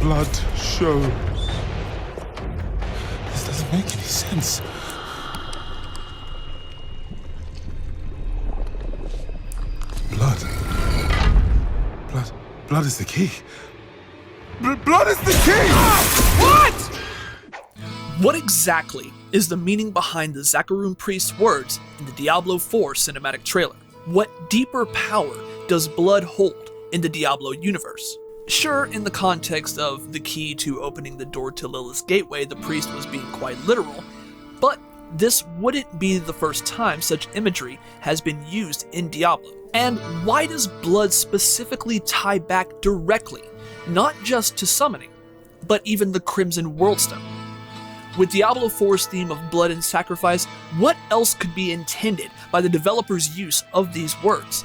blood shows. This doesn't make any sense. Blood is the key. Blood is the key! What? What exactly is the meaning behind the Trag'Oul priest's words in the Diablo 4 cinematic trailer? What deeper power does blood hold in the Diablo universe? Sure, in the context of the key to opening the door to Lilith's gateway, the priest was being quite literal, but this wouldn't be the first time such imagery has been used in Diablo. And why does blood specifically tie back directly, not just to summoning, but even the Crimson Worldstone? With Diablo 4's theme of blood and sacrifice, what else could be intended by the developers' use of these words?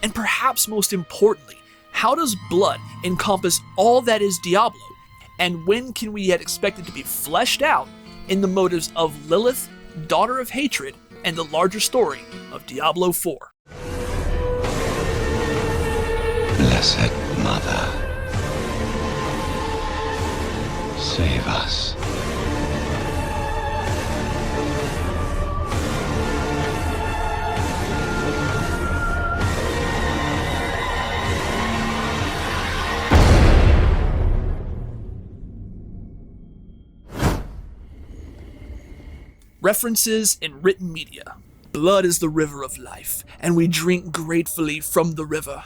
And perhaps most importantly, how does blood encompass all that is Diablo? And when can we yet expect it to be fleshed out in the motives of Lilith, Daughter of Hatred, and the larger story of Diablo 4? Blessed Mother, save us. References in written media. Blood is the river of life, and we drink gratefully from the river.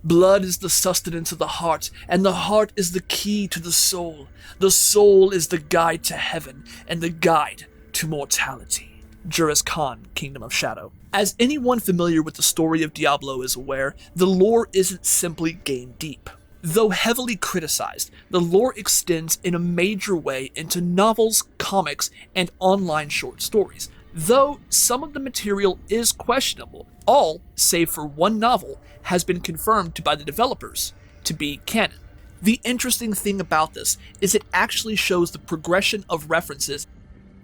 Blood is the sustenance of the heart, and the heart is the key to the soul. The soul is the guide to heaven, and the guide to mortality. Juris Khan, Kingdom of Shadow. As anyone familiar with the story of Diablo is aware, the lore isn't simply game deep. Though heavily criticized, the lore extends in a major way into novels, comics, and online short stories. Though some of the material is questionable, all, save for one novel, has been confirmed by the developers to be canon. The interesting thing about this is it actually shows the progression of references.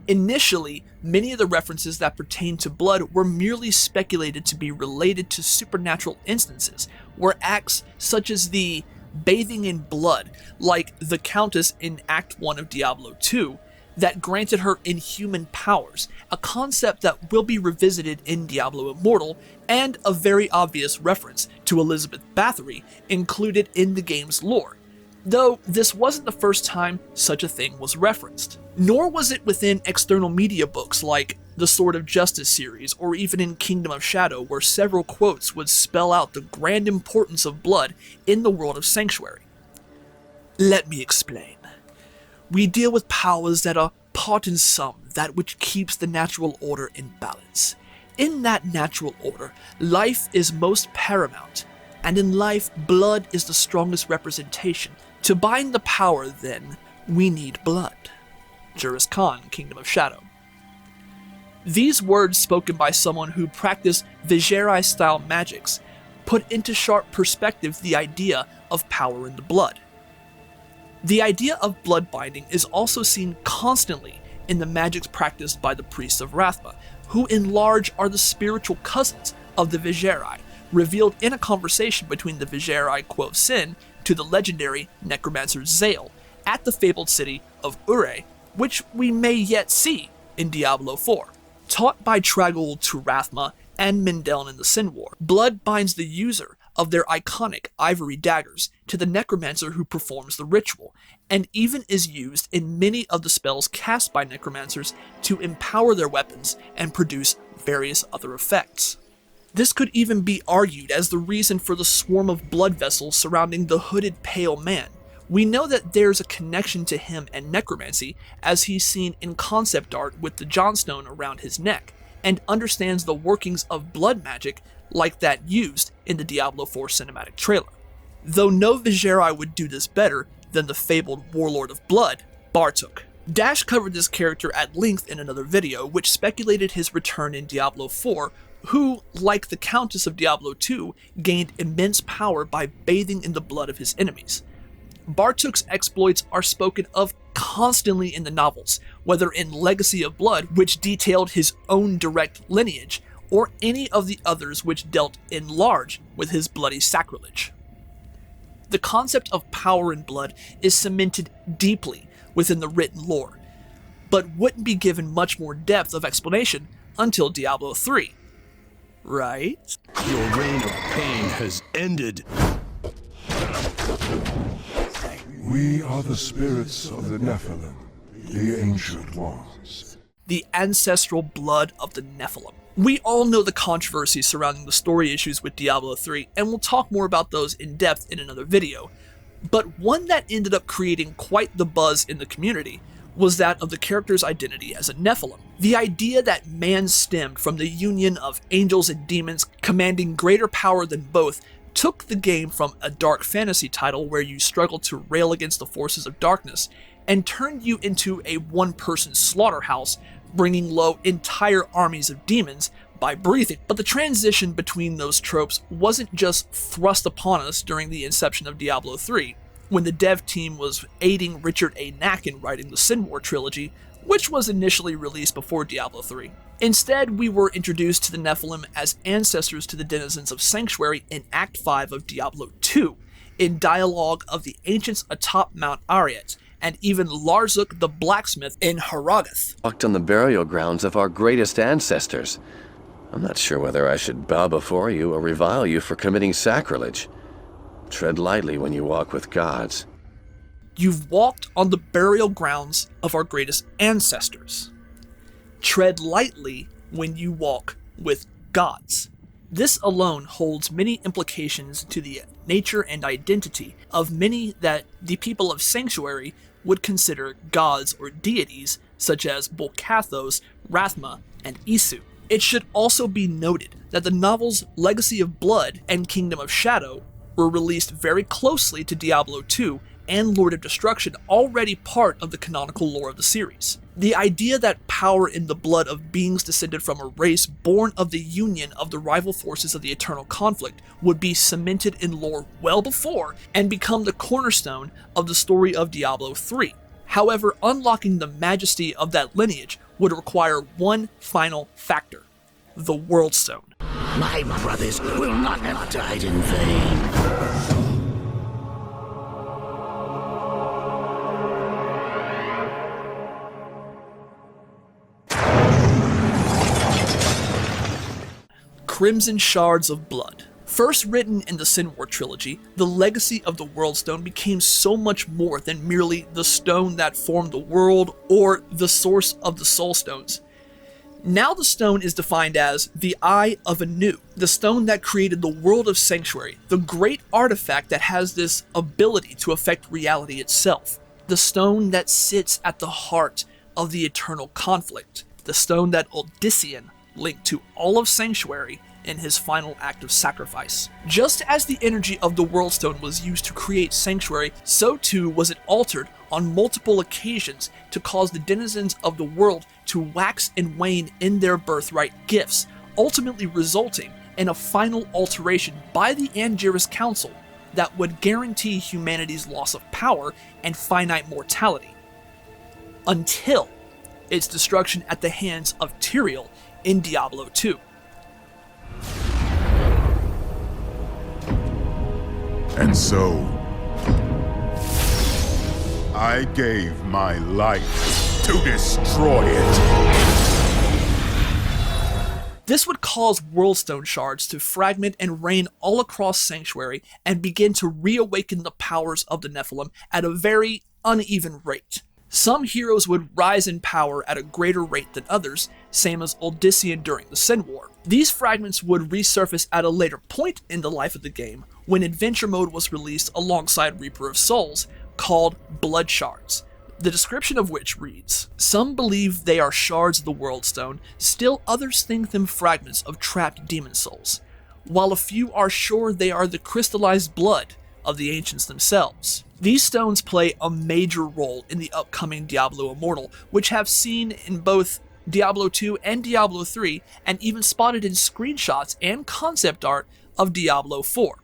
Initially, many of the references that pertain to blood were merely speculated to be related to supernatural instances, where acts such as the bathing in blood, like the Countess in Act 1 of Diablo 2, that granted her inhuman powers, a concept that will be revisited in Diablo Immortal, and a very obvious reference to Elizabeth Bathory included in the game's lore, though this wasn't the first time such a thing was referenced. Nor was it within external media books like the Sword of Justice series, or even in Kingdom of Shadow, where several quotes would spell out the grand importance of blood in the world of Sanctuary. Let me explain. We deal with powers that are part in sum that which keeps the natural order in balance. In that natural order, life is most paramount, and in life, blood is the strongest representation. To bind the power, then, we need blood. Juris Khan, Kingdom of Shadow. These words spoken by someone who practiced Vigerai-style magics put into sharp perspective the idea of power in the blood. The idea of blood binding is also seen constantly in the magics practiced by the priests of Rathma, who in large are the spiritual cousins of the Vigerai, revealed in a conversation between the Vigerai Quo Sin to the legendary necromancer Zale at the fabled city of Ure, which we may yet see in Diablo 4. Taught by Trag'Oul to Rathma and Mindel in the Sin War, blood binds the user of their iconic ivory daggers to the necromancer who performs the ritual, and even is used in many of the spells cast by necromancers to empower their weapons and produce various other effects. This could even be argued as the reason for the swarm of blood vessels surrounding the hooded pale man. We know that there's a connection to him and necromancy, as he's seen in concept art with the Johnstone around his neck, and understands the workings of blood magic like that used in the Diablo 4 cinematic trailer. Though no Vigerai would do this better than the fabled Warlord of Blood, Bartok. Dash covered this character at length in another video, which speculated his return in Diablo 4, who, like the Countess of Diablo 2, gained immense power by bathing in the blood of his enemies. Bartok's exploits are spoken of constantly in the novels, whether in Legacy of Blood, which detailed his own direct lineage, or any of the others which dealt in large with his bloody sacrilege. The concept of power and blood is cemented deeply within the written lore, but wouldn't be given much more depth of explanation until Diablo 3. Right? Your reign of pain has ended. We are the spirits of the Nephilim, the ancient ones. The ancestral blood of the Nephilim. We all know the controversy surrounding the story issues with Diablo 3, and we'll talk more about those in depth in another video. But one that ended up creating quite the buzz in the community was that of the character's identity as a Nephilim. The idea that man stemmed from the union of angels and demons commanding greater power than both took the game from a dark fantasy title where you struggled to rail against the forces of darkness and turned you into a one-person slaughterhouse, bringing low entire armies of demons by breathing. But the transition between those tropes wasn't just thrust upon us during the inception of Diablo 3, when the dev team was aiding Richard A. Knack in writing the Sin War trilogy, which was initially released before Diablo 3. Instead, we were introduced to the Nephilim as ancestors to the denizens of Sanctuary in Act 5 of Diablo 2, in dialogue of the ancients atop Mount Ariat, and even Larzuk the blacksmith in Haragath. Walked on the burial grounds of our greatest ancestors. I'm not sure whether I should bow before you or revile you for committing sacrilege. Tread lightly when you walk with gods. You've walked on the burial grounds of our greatest ancestors. Tread lightly when you walk with gods. This alone holds many implications to the nature and identity of many that the people of Sanctuary would consider gods or deities, such as Bolcathos, Rathma, and Isu. It should also be noted that the novels Legacy of Blood and Kingdom of Shadow were released very closely to Diablo 2 and Lord of Destruction, already part of the canonical lore of the series. The idea that power in the blood of beings descended from a race born of the union of the rival forces of the eternal conflict would be cemented in lore well before and become the cornerstone of the story of Diablo 3. However, unlocking the majesty of that lineage would require one final factor: the Worldstone. My brothers will not have died in vain. Crimson Shards of Blood. First written in the Sin War trilogy, the legacy of the Worldstone became so much more than merely the stone that formed the world or the source of the Soul Stones. Now the stone is defined as the Eye of Anu, the stone that created the world of Sanctuary, the great artifact that has this ability to affect reality itself, the stone that sits at the heart of the eternal conflict, the stone that Odyssean linked to all of Sanctuary in his final act of sacrifice. Just as the energy of the Worldstone was used to create Sanctuary, so too was it altered on multiple occasions to cause the denizens of the world to wax and wane in their birthright gifts, ultimately resulting in a final alteration by the Angiris Council that would guarantee humanity's loss of power and finite mortality, until its destruction at the hands of Tyrael in Diablo 2. And so, I gave my life to destroy it. This would cause Worldstone shards to fragment and rain all across Sanctuary and begin to reawaken the powers of the Nephilim at a very uneven rate. Some heroes would rise in power at a greater rate than others, same as Odyssean during the Sin War. These fragments would resurface at a later point in the life of the game, when Adventure Mode was released alongside Reaper of Souls, called Blood Shards, the description of which reads, "Some believe they are shards of the Worldstone, still others think them fragments of trapped demon souls, while a few are sure they are the crystallized blood of the ancients themselves." These stones play a major role in the upcoming Diablo Immortal, which have seen in both Diablo 2 and Diablo 3, and even spotted in screenshots and concept art of Diablo 4.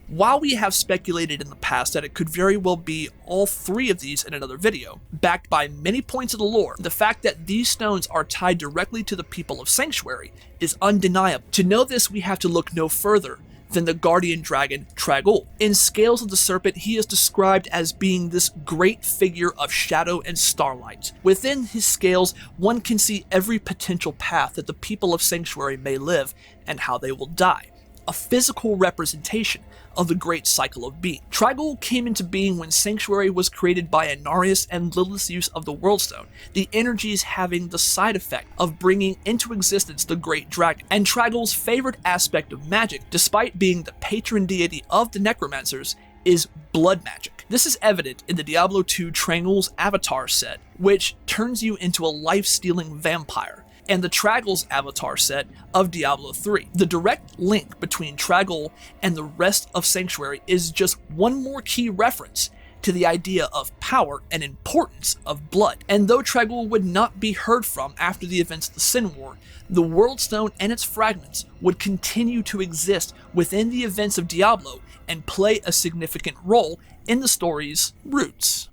While we have speculated in the past that it could very well be all three of these in another video, backed by many points of the lore, the fact that these stones are tied directly to the people of Sanctuary is undeniable. To know this, we have to look no further than the guardian dragon Trag'Oul. In Scales of the Serpent, he is described as being this great figure of shadow and starlight. Within his scales, one can see every potential path that the people of Sanctuary may live and how they will die. A physical representation of the great cycle of being. Trag'Oul came into being when Sanctuary was created by Inarius and Lilith's use of the Worldstone, the energies having the side effect of bringing into existence the great dragon. And Trag'Oul's favorite aspect of magic, despite being the patron deity of the necromancers, is blood magic. This is evident in the Diablo 2 Trag'Oul's avatar set, which turns you into a life-stealing vampire, and the Trag'Oul's avatar set of Diablo 3. The direct link between Trag'Oul and the rest of Sanctuary is just one more key reference to the idea of power and importance of blood. And though Trag'Oul would not be heard from after the events of the Sin War, the Worldstone and its fragments would continue to exist within the events of Diablo and play a significant role in the story's roots.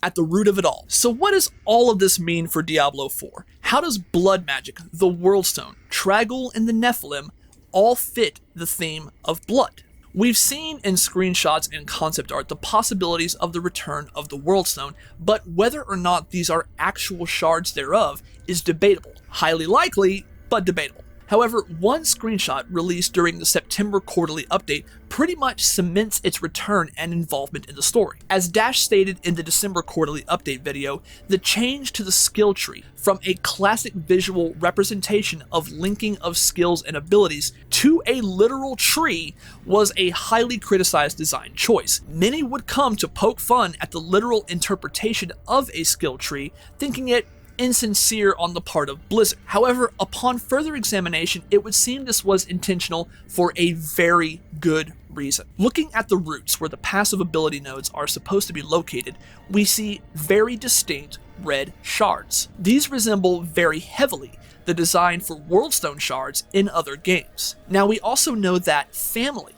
At the root of it all. So what does all of this mean for Diablo 4? How does blood magic, the Worldstone, Trag'Oul, and the Nephilim all fit the theme of blood? We've seen in screenshots and concept art the possibilities of the return of the Worldstone, but whether or not these are actual shards thereof is debatable. Highly likely, but debatable. However, one screenshot released during the September quarterly update pretty much cements its return and involvement in the story. As Dash stated in the December quarterly update video, the change to the skill tree from a classic visual representation of linking of skills and abilities to a literal tree was a highly criticized design choice. Many would come to poke fun at the literal interpretation of a skill tree, thinking it insincere on the part of Blizzard. However, upon further examination, it would seem this was intentional for a very good reason. Looking at the roots where the passive ability nodes are supposed to be located, we see very distinct red shards. These resemble very heavily the design for Worldstone shards in other games. Now, we also know that family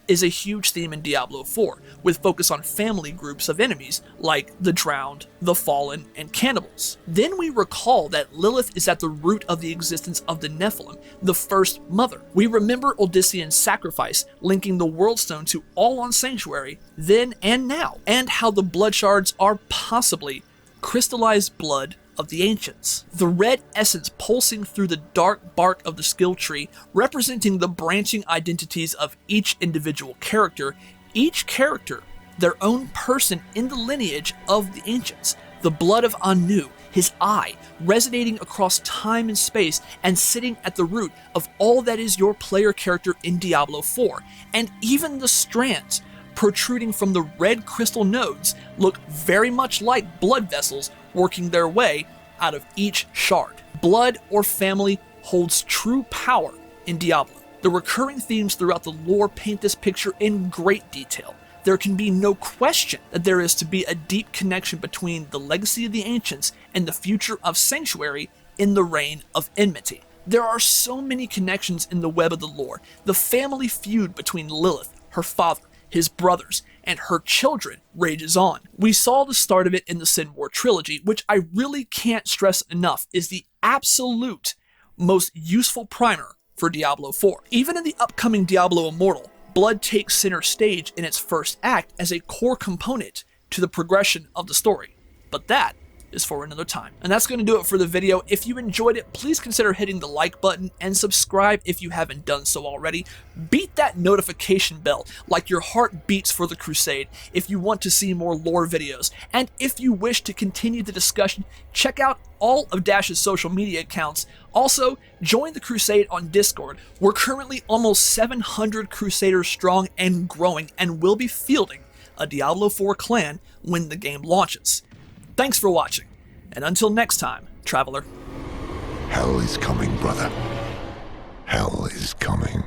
is a huge theme in Diablo 4, with focus on family groups of enemies like the Drowned, the Fallen, and Cannibals. Then we recall that Lilith is at the root of the existence of the Nephilim, the first mother. We remember Odyssean's sacrifice, linking the Worldstone to all on Sanctuary, then and now, and how the blood shards are possibly crystallized blood of the ancients. The red essence pulsing through the dark bark of the skill tree, representing the branching identities of each individual character, each character their own person in the lineage of the ancients. The blood of Anu, his eye, resonating across time and space and sitting at the root of all that is your player character in Diablo 4. And even the strands protruding from the red crystal nodes look very much like blood vessels working their way out of each shard. Blood or family holds true power in Diablo. The recurring themes throughout the lore paint this picture in great detail. There can be no question that there is to be a deep connection between the legacy of the ancients and the future of Sanctuary in the reign of enmity. There are so many connections in the web of the lore. The family feud between Lilith, her father, his brothers, and her children rages on. We saw the start of it in the Sin War trilogy, which I really can't stress enough is the absolute most useful primer for Diablo 4. Even in the upcoming Diablo Immortal, blood takes center stage in its first act as a core component to the progression of the story. But that is for another time. And that's going to do it for the video. If you enjoyed it, please consider hitting the like button and subscribe if you haven't done so already. Beat that notification bell like your heart beats for the crusade if you want to see more lore videos. And if you wish to continue the discussion, check out all of Dash's social media accounts. Also, join the crusade on Discord. We're currently almost 700 crusaders strong and growing, and will be fielding a Diablo 4 clan when the game launches. Thanks for watching, and until next time, Traveler. Hell is coming, brother. Hell is coming.